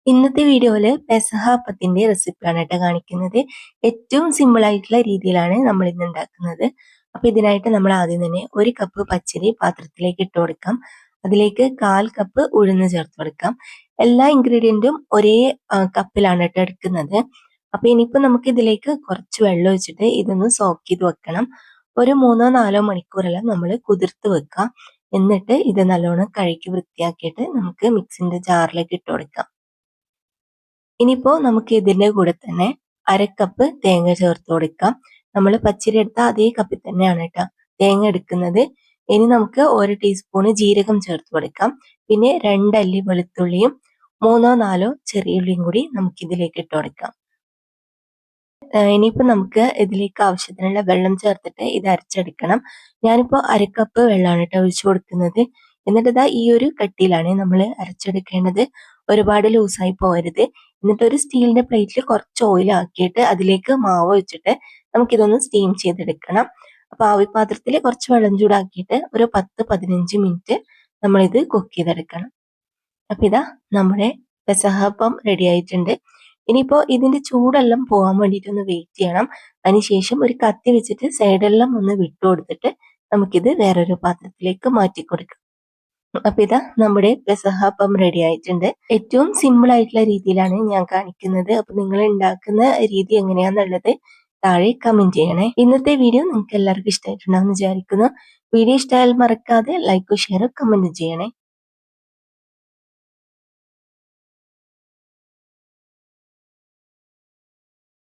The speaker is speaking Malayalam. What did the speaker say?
ഇന്നത്തെ വീഡിയോയില് പെസഹ അപ്പത്തിന്റെ റെസിപ്പിയാണ് കേട്ടോ കാണിക്കുന്നത്. ഏറ്റവും സിമ്പിൾ ആയിട്ടുള്ള രീതിയിലാണ് നമ്മൾ ഇന്ന് ഉണ്ടാക്കുന്നത്. അപ്പൊ ഇതിനായിട്ട് നമ്മൾ ആദ്യം തന്നെ 1 കപ്പ് പച്ചരി പാത്രത്തിലേക്ക് ഇട്ട് കൊടുക്കാം. അതിലേക്ക് 1/4 കപ്പ് ഉഴുന്ന് ചേർത്ത് കൊടുക്കാം. എല്ലാ ഇൻഗ്രീഡിയന്റും ഒരേ കപ്പിലാണ് കേട്ടോ എടുക്കുന്നത്. അപ്പൊ ഇനിയിപ്പോ നമുക്ക് ഇതിലേക്ക് കുറച്ച് വെള്ളം ഒഴിച്ചിട്ട് ഇതൊന്ന് സോക്ക് ചെയ്ത് വെക്കണം. ഒരു 3-4 മണിക്കൂറെല്ലാം നമ്മൾ കുതിർത്ത് വെക്കാം. എന്നിട്ട് ഇത് നല്ലോണം കഴുകി വൃത്തിയാക്കിയിട്ട് നമുക്ക് മിക്സിന്റെ ജാറിലേക്ക് ഇട്ട് കൊടുക്കാം. ഇനിയിപ്പോ നമുക്ക് ഇതിന്റെ കൂടെ തന്നെ 1/2 കപ്പ് തേങ്ങ ചേർത്ത് കൊടുക്കാം. നമ്മൾ പച്ചരി എടുത്ത അതേ കപ്പിൽ തന്നെയാണ് കേട്ടോ തേങ്ങ എടുക്കുന്നത്. ഇനി നമുക്ക് 1 ടീസ്പൂണ് ജീരകം ചേർത്ത് കൊടുക്കാം. പിന്നെ 2 അല്ലി വെളുത്തുള്ളിയും 3-4 ചെറിയ ഉള്ളിയും കൂടി നമുക്ക് ഇതിലേക്ക് ഇട്ട് കൊടുക്കാം. ഇനിയിപ്പോ നമുക്ക് ഇതിലേക്ക് ആവശ്യത്തിനുള്ള വെള്ളം ചേർത്തിട്ട് ഇത് അരച്ചെടുക്കണം. ഞാനിപ്പോ 1/2 കപ്പ് വെള്ളമാണ് കേട്ടോ ഒഴിച്ചു കൊടുക്കുന്നത്. എന്നിട്ട് ഇതാ ഈ ഒരു കട്ടിയിലാണ് നമ്മൾ അരച്ചെടുക്കേണ്ടത്. ഒരുപാട് ലൂസായി പോകരുത്. എന്നിട്ട് ഒരു സ്റ്റീലിന്റെ പ്ലേറ്റിൽ കുറച്ച് ഓയിൽ ആക്കിയിട്ട് അതിലേക്ക് മാവ് വെച്ചിട്ട് നമുക്കിതൊന്ന് സ്റ്റീം ചെയ്തെടുക്കണം. അപ്പൊ ആവിപാത്രത്തിൽ കുറച്ച് വെള്ളം ചൂടാക്കിയിട്ട് ഒരു 10-15 മിനിറ്റ് നമ്മളിത് കുക്ക് ചെയ്തെടുക്കണം. അപ്പൊ ഇതാ നമ്മുടെ പെസഹാപ്പം റെഡി ആയിട്ടുണ്ട്. ഇനിയിപ്പോ ഇതിന്റെ ചൂടെല്ലാം പോകാൻ വേണ്ടിയിട്ട് ഒന്ന് വെയിറ്റ് ചെയ്യണം. അതിനുശേഷം ഒരു കത്തി വെച്ചിട്ട് സൈഡെല്ലാം ഒന്ന് വിട്ടു കൊടുത്തിട്ട് നമുക്കിത് വേറൊരു പാത്രത്തിലേക്ക് മാറ്റി കൊടുക്കാം. അപ്പൊ ഇതാ നമ്മുടെ പെസഹാപ്പം റെഡി ആയിട്ടുണ്ട്. ഏറ്റവും സിമ്പിൾ ആയിട്ടുള്ള രീതിയിലാണ് ഞാൻ കാണിക്കുന്നത്. അപ്പൊ നിങ്ങൾ ഉണ്ടാക്കുന്ന രീതി എങ്ങനെയാന്നുള്ളത് താഴെ കമന്റ് ചെയ്യണേ. ഇന്നത്തെ വീഡിയോ നിങ്ങൾക്ക് എല്ലാവർക്കും ഇഷ്ടമായിട്ടുണ്ടാവും വിചാരിക്കുന്നു. വീഡിയോ ഇഷ്ടമായാൽ മറക്കാതെ ലൈക്കും ഷെയറും കമന്റ് ചെയ്യണേ.